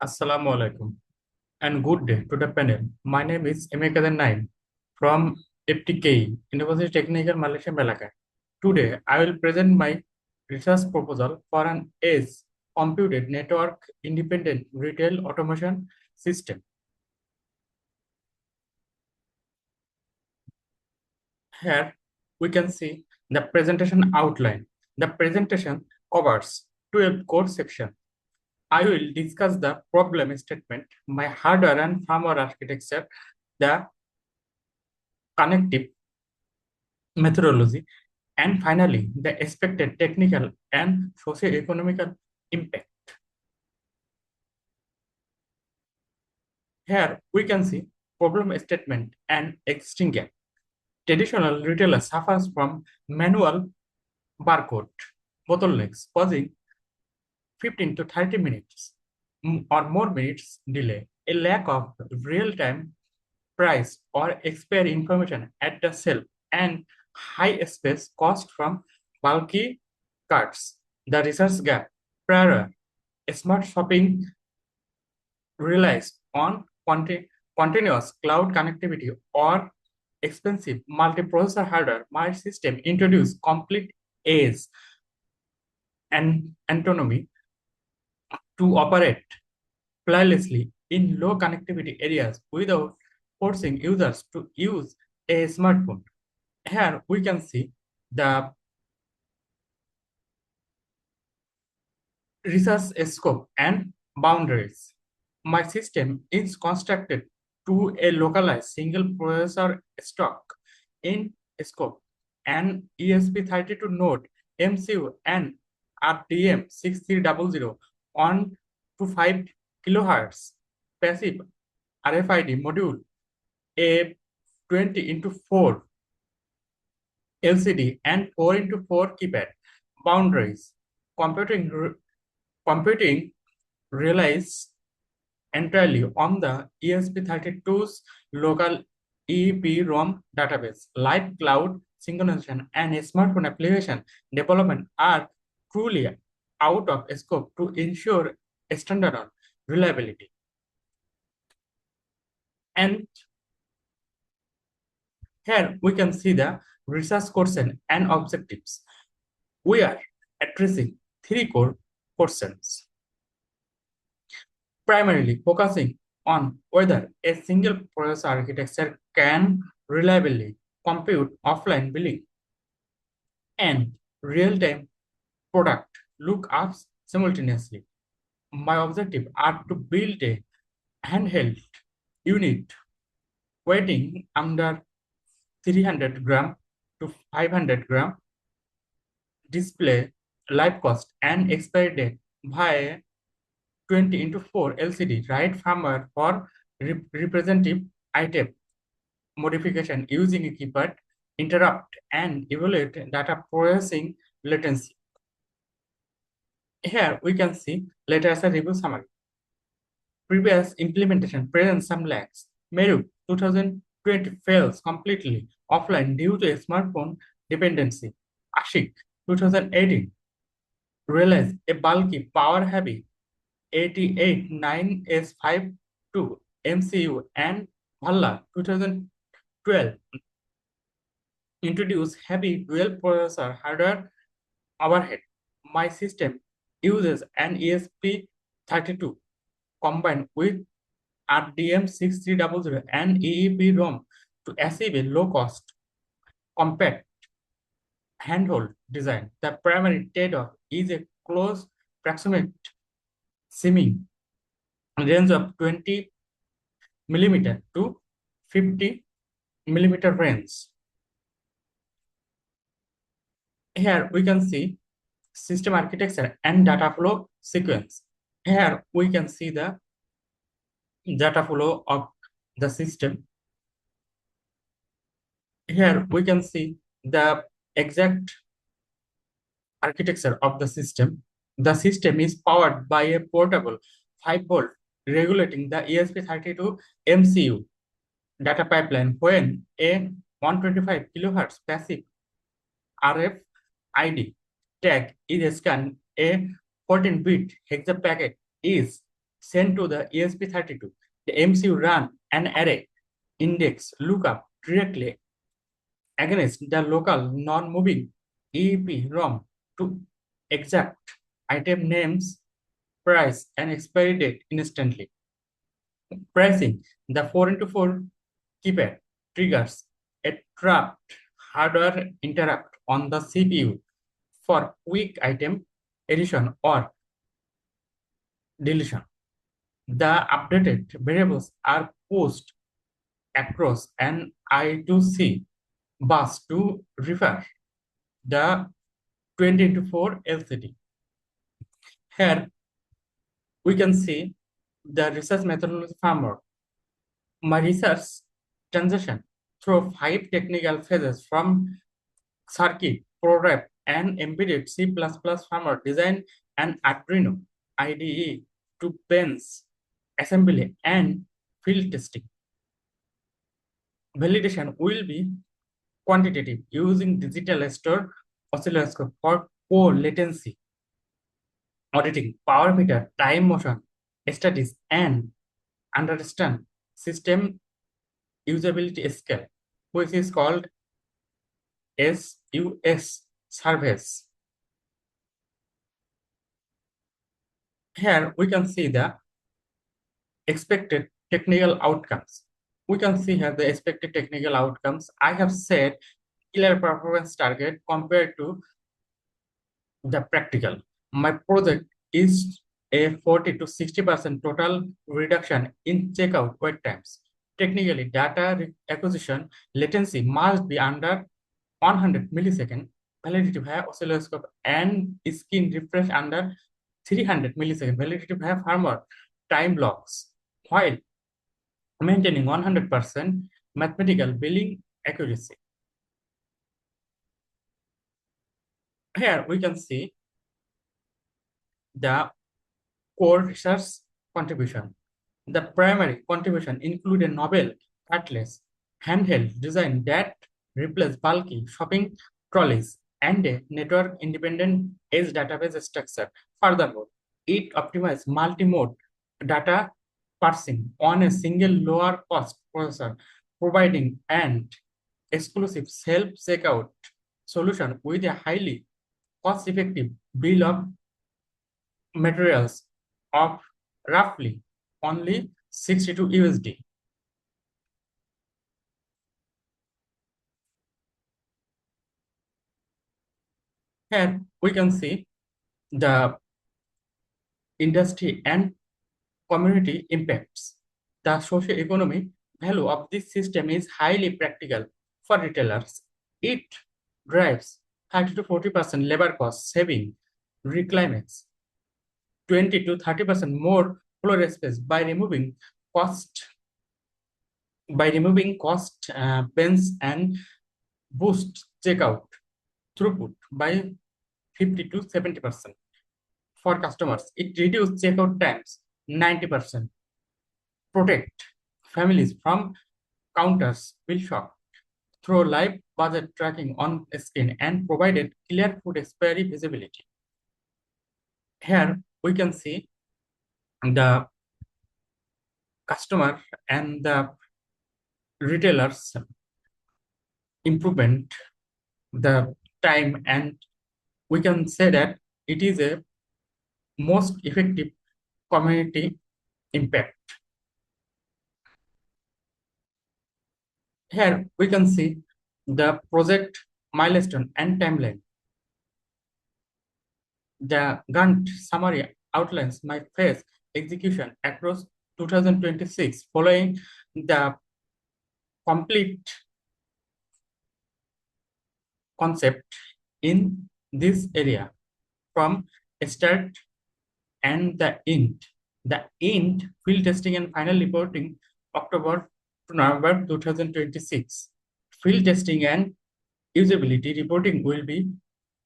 Assalamu alaikum and good day to the panel. My name is NAIM from FTKE, University Technical Malaysia, Melaka. Today, I will present my research proposal for an edge computed network independent retail automation system. Here, we can see the presentation outline. The presentation covers 12 core sections. I will discuss the problem statement, my hardware and firmware architecture, the connective methodology, and finally, the expected technical and socio-economical impact. Here we can see problem statement and existing gap. Traditional retailer suffers from manual barcode bottlenecks, causing 15 to 30 minutes or more minutes delay, a lack of real-time price or expire information at the shelf, and high space cost from bulky carts. The research gap. Prior, smart shopping relies on continuous cloud connectivity or expensive multiprocessor hardware. My system introduced complete edge and autonomy to operate flawlessly in low connectivity areas without forcing users to use a smartphone. Here we can see the research scope and boundaries. My system is constructed to a localized single processor stock in scope and ESP32 node MCU and RDM6300 on to 5 kilohertz passive RFID module, a 20 into 4 LCD and 4 into 4 keypad. Boundaries. Computing relies entirely on the ESP32's local EEPROM database. Live cloud synchronization and smartphone application development are truly out of scope to ensure standard reliability. And here we can see the research question and objectives. We are addressing three core questions, primarily focusing on whether a single processor architecture can reliably compute offline billing and real-time product lookups simultaneously. My objective are to build a handheld unit weighing under 300 gram to 500 gram, display live cost and expiry date via 20 into 4 LCD, right firmware for representative item modification using a keypad, interrupt and evaluate data processing latency. Here we can see later as a review summary. Previous implementation presents some lags. Meru 2020 fails completely offline due to a smartphone dependency. Ashik 2018 realized a bulky power-heavy 889S52 MCU, and Bhalla 2012 introduced heavy dual processor hardware overhead. My system uses an ESP32 combined with RDM6300 and EEPROM to achieve a low-cost, compact, handheld design. The primary trade-off is a close proximate simming range of 20 millimeter to 50 millimeter range. Here we can see system architecture and data flow sequence. Here we can see the data flow of the system. Here we can see the exact architecture of the system. The system is powered by a portable 5-volt regulating the ESP32 MCU data pipeline when a 125 kilohertz passive RFID tag is scanned. A 14-bit hexa packet is sent to the ESP32. The MCU run an array index lookup directly against the local non-moving EEPROM to exact item names, price, and expiry date instantly. Pressing the 4 into 4 keypad triggers a trapped hardware interrupt on the CPU for quick item addition or deletion. The updated variables are pushed across an I2C bus to refer the 20 into 4 LCD. Here we can see the research methodology framework. My research transition through 5 technical phases from circuit, prototype, and embedded C++ framework design and Arduino IDE to bench assembly and field testing. Validation will be quantitative using digital store oscilloscope for core latency auditing, power meter, time motion studies, and understand system usability scale, which is called SUS surveys. Here we can see the expected technical outcomes. We can see here the expected technical outcomes. I have set killer performance target compared to the practical. My project is a 40 to 60% total reduction in checkout wait times. Technically, data acquisition latency must be under 100 millisecond, validity via oscilloscope, and skin refresh under 300 millisecond, validity via firmware time blocks, while maintaining 100% mathematical billing accuracy. Here we can see the core research contribution. The primary contribution include a novel, cutlass, handheld design that replaces bulky shopping trolleys and a network-independent edge database structure. Furthermore, it optimizes multi-mode data parsing on a single lower-cost processor, providing an exclusive self-checkout solution with a highly cost-effective bill of materials of roughly only 62 USD. Here we can see the industry and community impacts. The socio-economic value of this system is highly practical for retailers. It drives 30 to 40% labor cost saving, reclaims 20 to 30% more floor space by removing cost bins and boost checkout throughput by 50 to 70%. For customers, it reduces checkout times 90%. Protect families from counters will shock through live budget tracking on screen and provided clear food expiry visibility. Here we can see the customer and the retailers improvement the time, and we can say that it is a most effective community impact. Here we can see the project milestone and timeline. The Gantt summary outlines my phase execution across 2026 following the complete concept in this area from start and the end. The end field testing and final reporting October to November 2026. Field testing and usability reporting will be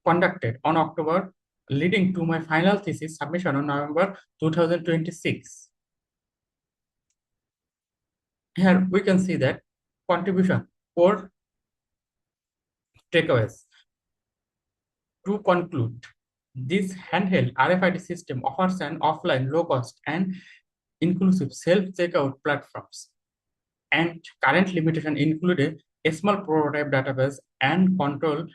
conducted on October, leading to my final thesis submission on November 2026. Here we can see that contribution for takeaways. To conclude, this handheld RFID system offers an offline, low cost, and inclusive self-checkout platforms. And current limitation include a small prototype database and control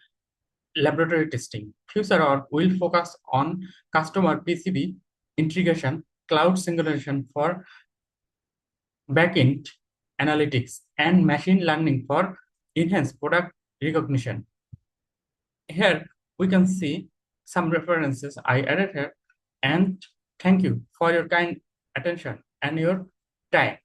laboratory testing. Future work will focus on customer PCB integration, cloud synchronization for backend analytics, and machine learning for enhanced product recognition. Here we can see some references I added here, and thank you for your kind attention and your time.